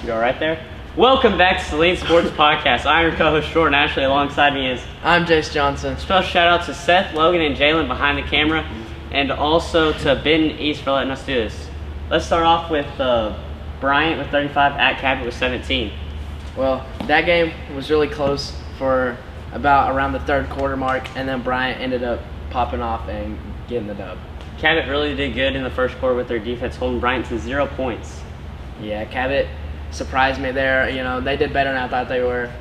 You all right there? Welcome back to Saline Sports Podcast. I'm your co-host Short, and actually alongside me is... I'm Jace Johnson. Special shout out to Seth, Logan, and Jalen behind the camera, and also to Ben East for letting us do this. Let's start off with Bryant with 35 at Cabot with 17. Well, that game was really close for about around the third quarter mark, and then Bryant ended up popping off and getting the dub. Cabot really did good in the first quarter with their defense, holding Bryant to 0 points. Yeah, Cabot surprised me there. You know, they did better than I thought they were.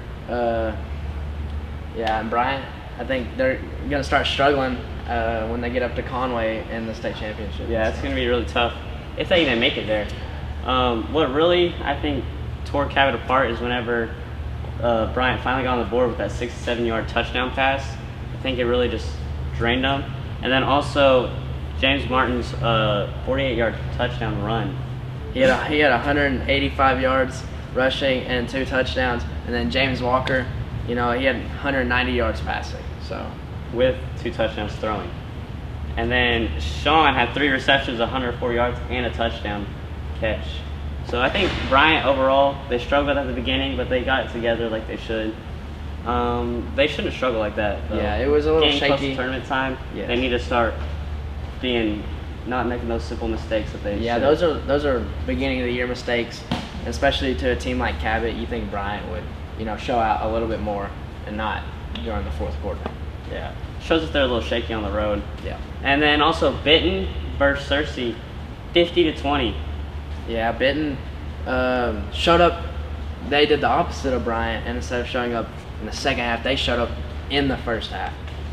And Bryant, I think they're going to start struggling when they get up to Conway in the state championship. Yeah, it's going to be really tough if they even make it there. What really, I think, tore Cabot apart is whenever Bryant finally got on the board with that 67-yard touchdown pass. I think it really just drained them. And then also James Martin's 48-yard touchdown run. He had 185 yards rushing and 2 touchdowns. And then James Walker, you know, he had 190 yards passing. So with 2 touchdowns throwing. And then Sean had 3 receptions, 104 yards, and a touchdown catch. So I think Bryant overall, they struggled at the beginning, but they got it together like they should. They shouldn't have struggled like that, though. Yeah, it was a little Getting close shaky. to tournament time, Yes. They need to start not making those simple mistakes that they Yeah, should. those are beginning of the year mistakes, especially to a team like Cabot. You think Bryant would, you know, show out a little bit more and not during the fourth quarter. Yeah, shows that they're a little shaky on the road. Yeah. And then also Benton versus Searcy, 50-20. Yeah, Benton showed up. They did the opposite of Bryant, and instead of showing up in the second half, they showed up in the first half.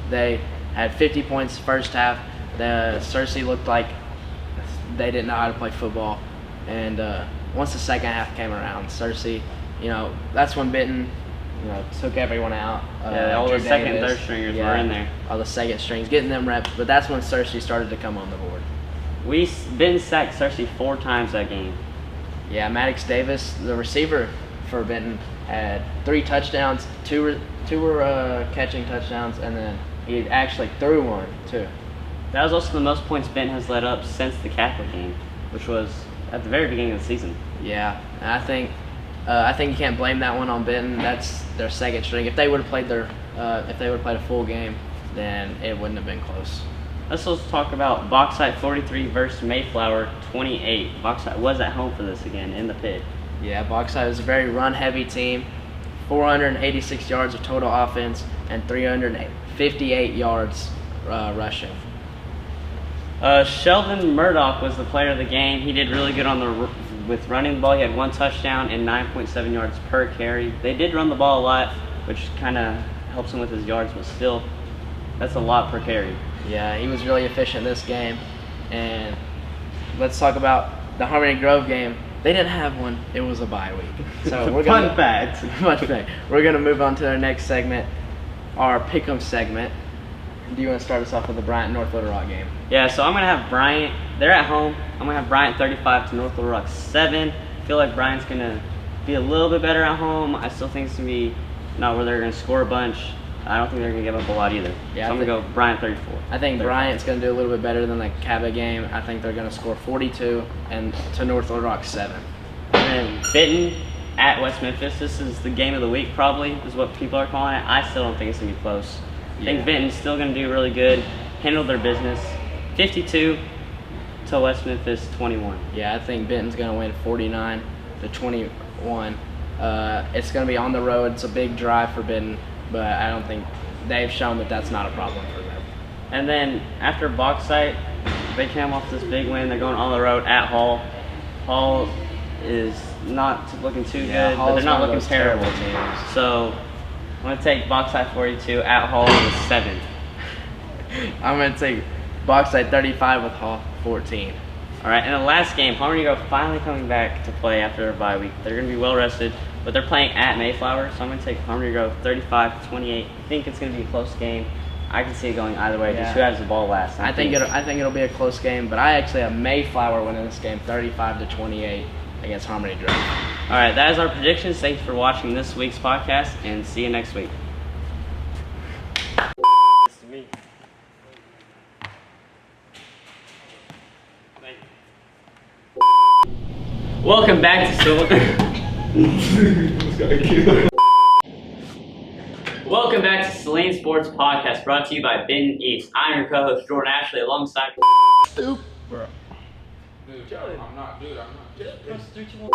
They had 50 points first half. The Searcy looked like they didn't know how to play football, and once the second half came around, Searcy, you know, that's when Benton, you know, took everyone out. All the Drew second and Davis, third stringers were in there. All the second strings, getting them reps, but that's when Searcy started to come on the board. Benton sacked Searcy 4 times that game. Yeah, Maddox Davis, the receiver for Benton, had 3 touchdowns. Two were catching touchdowns, and then he actually threw one too. That was also the most points Benton has let up since the Catholic game, which was at the very beginning of the season. Yeah, and I think you can't blame that one on Benton. That's their second string. If they would have played a full game, then it wouldn't have been close. Let's also talk about Bauxite 43 versus Mayflower 28. Bauxite was at home for this again in the pit. Yeah, Bauxite was a very run-heavy team. 486 yards of total offense and 358 yards rushing. Sheldon Murdoch was the player of the game. He did really good with running the ball. He had 1 touchdown and 9.7 yards per carry. They did run the ball a lot, which kind of helps him with his yards, but still, that's a lot per carry. Yeah, he was really efficient this game. And let's talk about the Harmony Grove game. They didn't have one. It was a bye week. So we're Fun fact. Fun fact. We're going to move on to our next segment, our Pick'em segment. Do you want to start us off with the Bryant North Little Rock game? Yeah, so I'm going to have Bryant. They're at home. I'm going to have Bryant 35 to North Little Rock 7. I feel like Bryant's going to be a little bit better at home. I still think it's going to be not where they're going to score a bunch. I don't think they're going to give up a lot either. Yeah, so I'm going to go Bryant 34. I think 35. Bryant's going to do a little bit better than the Cabot game. I think they're going to score 42 and to North Little Rock 7. And then Benton at West Memphis. This is the game of the week probably, is what people are calling it. I still don't think it's going to be close. I think Benton's still going to do really good, handle their business. 52 to West Memphis 21. Yeah, I think Benton's going to win 49 to 21. It's going to be on the road. It's a big drive for Benton, but I don't think they've shown that that's not a problem for them. And then after Bauxite, they came off this big win. They're going on the road at Hall. Hall is not looking too good, but they're not looking terrible. Teams. So I'm going to take Bauxite 42 at Hall with 7. I'm going to take Bauxite 35 with Hall 14. All right, and the last game, Harmony Grove finally coming back to play after their bye week. They're going to be well rested, but they're playing at Mayflower, so I'm going to take Harmony Grove 35-28. I think it's going to be a close game. I can see it going either way. Just who has the ball last. I think it'll be a close game, but I actually have Mayflower winning this game 35-28 against Harmony Grove. All right, that is our predictions. Thank you for watching this week's podcast, and see you next week. This is me. Welcome back to Welcome back to Saline Sports Podcast, brought to you by Benton East. I'm your co-host Jordan Ashley, alongside. Bro. Dude, I'm not.